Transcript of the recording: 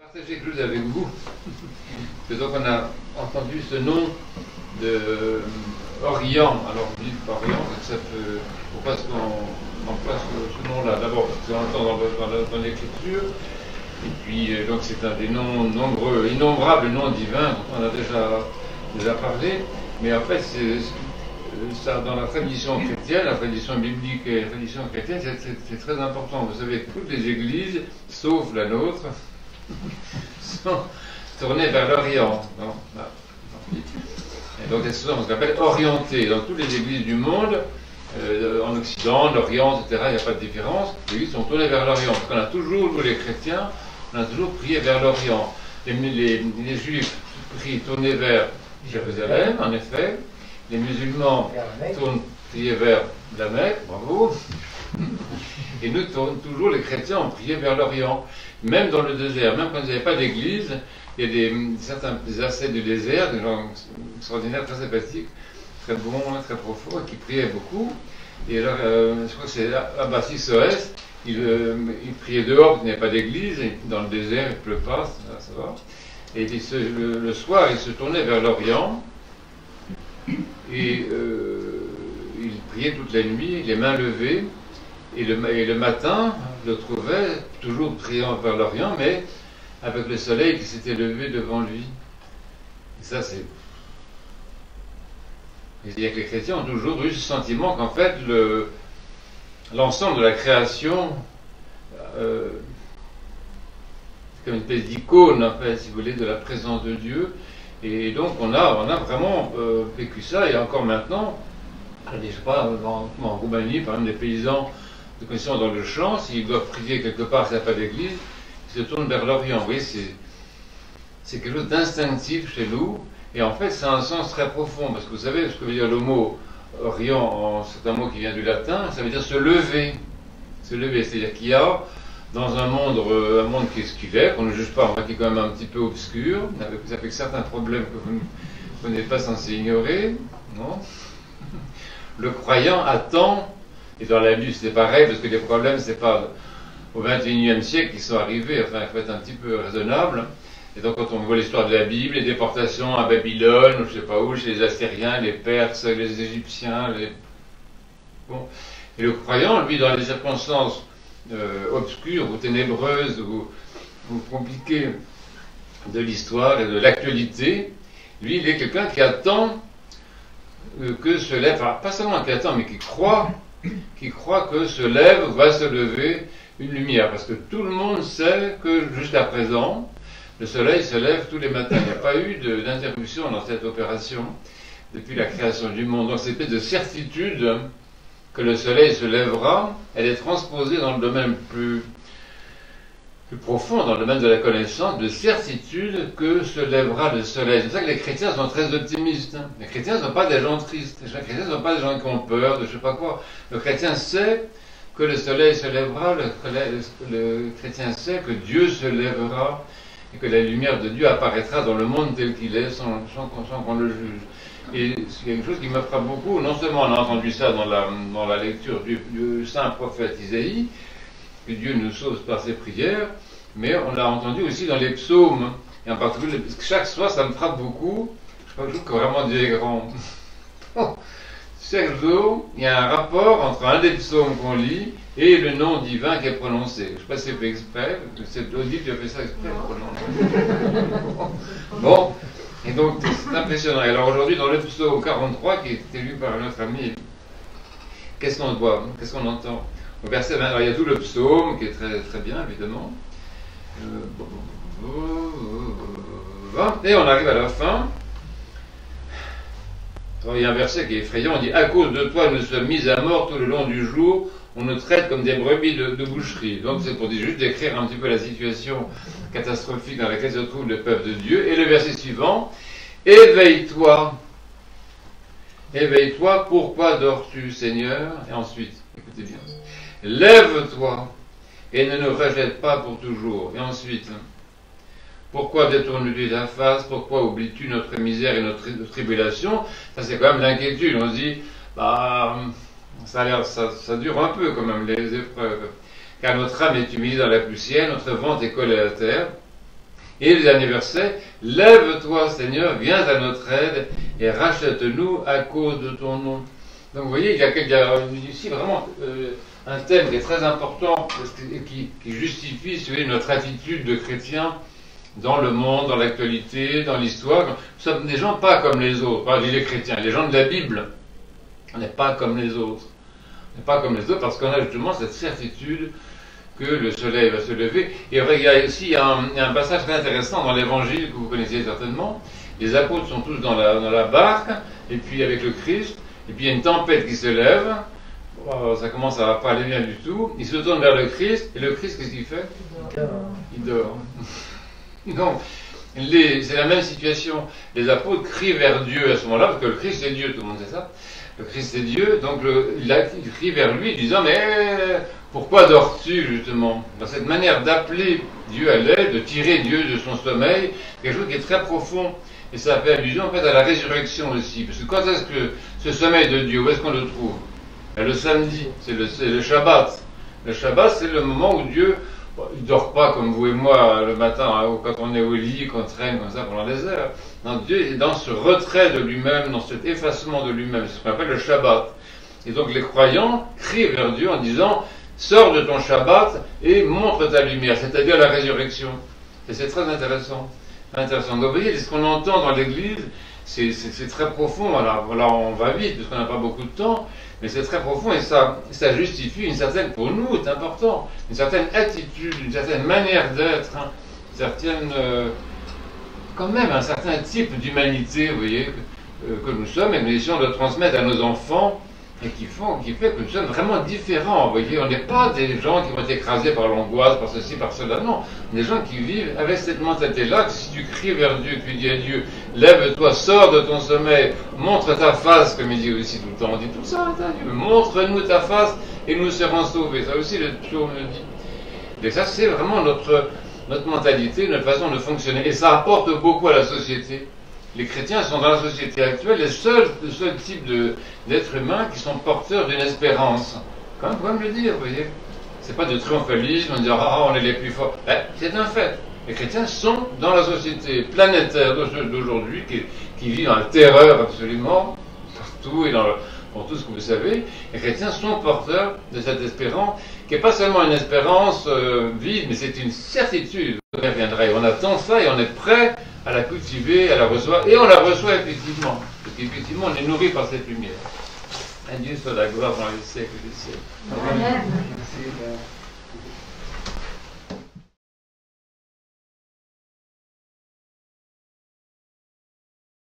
Partager quelque chose avec vous. Et donc on a entendu ce nom de Orient. Alors on dit Orient, ça peut. Pourquoi est-ce qu'on emploie ce nom-là? D'abord parce qu'on l'entend dans l'écriture, et puis donc c'est un des noms nombreux, innombrables noms divins dont on a déjà parlé, mais en fait ça, dans la tradition chrétienne, la tradition biblique et la tradition chrétienne, c'est très important. Vous savez que toutes les églises, sauf la nôtre, sont tournées vers l'Orient. Et donc elles sont ce qu'on appelle orientées. Dans toutes les églises du monde, en Occident, l'Orient, etc., il n'y a pas de différence. Les églises sont tournées vers l'Orient. Parce qu'on a toujours, nous les chrétiens, on a toujours prié vers l'Orient. Les Juifs prient tournés vers Jérusalem, en effet. Les musulmans priaient vers la Mecque, bravo. Et nous, toujours, les chrétiens, ont prié vers l'Orient. Même dans le désert, même quand il n'y avait pas d'église, il y a des ascètes du désert, des gens extraordinaires, très sympathiques, très bons, très profonds, qui priaient beaucoup. Et alors, je crois que c'est Abbassi Soès, il priait dehors, il n'y avait pas d'église, et dans le désert, il ne pleut pas, ça va. Et le soir, il se tournait vers l'Orient, et il priait toute la nuit, les mains levées, et le matin, le trouvait toujours priant vers l'Orient, mais avec le soleil qui s'était levé devant lui. Et ça, c'est... Il y a que les chrétiens ont toujours eu ce sentiment qu'en fait, l'ensemble de la création, comme une espèce d'icône, en fait, si vous voulez, de la présence de Dieu. Et donc, on a vraiment vécu ça, et encore maintenant, je ne sais pas, en Roumanie, par exemple, des paysans de connaissance dans le champ, s'ils doivent prier quelque part, s'il n'y a pas d'église, ils se tournent vers l'Orient. Vous voyez, c'est quelque chose d'instinctif chez nous, et en fait, c'est un sens très profond, parce que vous savez ce que veut dire le mot Orient, c'est un mot qui vient du latin, ça veut dire se lever. Se lever, c'est-à-dire qu'il y a, dans un monde qui est, qu'on ne juge pas, qui est quand même un petit peu obscur, avec certains problèmes que vous n'êtes pas censé ignorer, non? Le croyant attend. Et dans la Bible, c'est pareil, parce que les problèmes, c'est pas au XXIe siècle qu'ils sont arrivés, enfin, il faut être un petit peu raisonnable. Et donc, quand on voit l'histoire de la Bible, les déportations à Babylone, ou je sais pas où, chez les Assyriens, les Perses, les Égyptiens, Bon. Et le croyant, lui, dans les circonstances obscures ou ténébreuses ou compliquées de l'histoire et de l'actualité, lui, il est quelqu'un qui attend que se lève, enfin, pas seulement qui attend, mais qui croit que va se lever une lumière. Parce que tout le monde sait que jusqu'à présent, le soleil se lève tous les matins. Il n'y a pas eu d'interruption dans cette opération depuis la création du monde. Donc cette espèce de certitude que le soleil se lèvera, elle est transposée dans le domaine plus profond, dans le domaine de la connaissance, de certitude que se lèvera le soleil. C'est pour ça que les chrétiens sont très optimistes. Les chrétiens ne sont pas des gens tristes. Les chrétiens ne sont pas des gens qui ont peur de je ne sais pas quoi. Le chrétien sait que le soleil se lèvera, le chrétien sait que Dieu se lèvera et que la lumière de Dieu apparaîtra dans le monde tel qu'il est sans qu'on le juge. Et c'est quelque chose qui me frappe beaucoup. Non seulement on a entendu ça dans la lecture du saint prophète Isaïe, que Dieu nous sauve par ses prières, mais on l'a entendu aussi dans les psaumes, et en particulier, parce que chaque soir ça me frappe beaucoup, je crois que vraiment Dieu est grand. Chaque jour, il y a un rapport entre un des psaumes qu'on lit et le nom divin qui est prononcé. Je ne sais pas si c'est fait exprès, c'est audible, tu as fait ça exprès. Bon, et donc c'est impressionnant. Et alors aujourd'hui, dans le psaume 43, qui est lu par notre ami, qu'est-ce qu'on voit, qu'est-ce qu'on entend? Au verset 20, alors il y a tout le psaume qui est très, très bien, évidemment. Et on arrive à la fin. Alors, il y a un verset qui est effrayant, on dit « À cause de toi, nous sommes mis à mort tout le long du jour, on nous traite comme des brebis de boucherie. » Donc c'est pour juste décrire un petit peu la situation catastrophique dans laquelle se trouve le peuple de Dieu. Et le verset suivant, « Éveille-toi, éveille-toi, pourquoi dors-tu, Seigneur ?» Et ensuite, écoutez bien, « Lève-toi et ne nous rejette pas pour toujours. » Et ensuite, « Pourquoi détournes-tu ta face? Pourquoi oublies-tu notre misère et notre tribulation ?» Ça, c'est quand même l'inquiétude. On se dit, ça dure un peu quand même, les épreuves. Car notre âme est humiliée dans la poussière, notre ventre est collé à la terre. Et le dernier verset, lève-toi Seigneur, viens à notre aide et rachète-nous à cause de ton nom. Donc vous voyez, il y a ici vraiment un thème qui est très important et qui justifie, si vous voulez, notre attitude de chrétien dans le monde, dans l'actualité, dans l'histoire. Nous sommes des gens pas comme les autres, pas les chrétiens, les gens de la Bible. On n'est pas comme les autres. On n'est pas comme les autres parce qu'on a justement cette certitude que le soleil va se lever. Et il y a aussi un passage très intéressant dans l'évangile que vous connaissez certainement. Les apôtres sont tous dans la barque, et puis avec le Christ, et puis il y a une tempête qui se lève. Oh, ça commence à pas aller bien du tout. Ils se tournent vers le Christ, et le Christ, qu'est-ce qu'il fait? Il dort. Donc, c'est la même situation. Les apôtres crient vers Dieu à ce moment-là, parce que le Christ c'est Dieu, tout le monde sait ça. Le Christ c'est Dieu, donc il crie vers lui, disant, mais pourquoi dors-tu justement? Cette manière d'appeler Dieu à l'aide, de tirer Dieu de son sommeil, quelque chose qui est très profond. Et ça fait allusion en fait à la résurrection aussi. Parce que quand est-ce que ce sommeil de Dieu, où est-ce qu'on le trouve? Le samedi, c'est le Shabbat. Le Shabbat, c'est le moment où Dieu, il ne dort pas comme vous et moi le matin, hein, quand on est au lit, qu'on traîne comme ça pendant des heures. Non, Dieu est dans ce retrait de lui-même, dans cet effacement de lui-même. C'est ce qu'on appelle le Shabbat. Et donc les croyants crient vers Dieu en disant, sors de ton Shabbat et montre ta lumière, c'est-à-dire la résurrection. Et c'est très intéressant. Intéressant. Donc vous voyez, ce qu'on entend dans l'Église, c'est très profond. Voilà, on va vite parce qu'on n'a pas beaucoup de temps, mais c'est très profond et ça justifie une certaine, pour nous, c'est important, une certaine attitude, une certaine manière d'être, hein, une certaine, quand même, un certain type d'humanité, vous voyez, que nous sommes et que nous essayons de transmettre à nos enfants et qui fait que nous sommes vraiment différents. Vous voyez, on n'est pas des gens qui vont être écrasés par l'angoisse, par ceci, par cela. Non, on est des gens qui vivent avec cette mentalité-là, que si tu cries vers Dieu, tu dis à Dieu, lève-toi, sors de ton sommeil, montre ta face, comme il dit aussi tout le temps. On dit tout ça à Dieu, montre-nous ta face et nous serons sauvés. Ça aussi, le psaume le dit. Et ça, c'est vraiment notre mentalité, notre façon de fonctionner. Et ça apporte beaucoup à la société. Les chrétiens sont dans la société actuelle le seul type d'êtres humains qui sont porteurs d'une espérance. Quand même, faut me le dire, vous voyez. C'est pas de triomphalisme, on dit ah, on est les plus forts. C'est un fait. Les chrétiens sont dans la société planétaire d'aujourd'hui, qui vit dans la terreur absolument, partout et dans tout ce que vous savez. Les chrétiens sont porteurs de cette espérance, qui n'est pas seulement une espérance vive, mais c'est une certitude. On reviendra et on attend ça et on est prêt à la cultiver, à la recevoir, et on la reçoit effectivement, parce qu'effectivement on est nourri par cette lumière. À Dieu soit la gloire dans les siècles des siècles. Amen.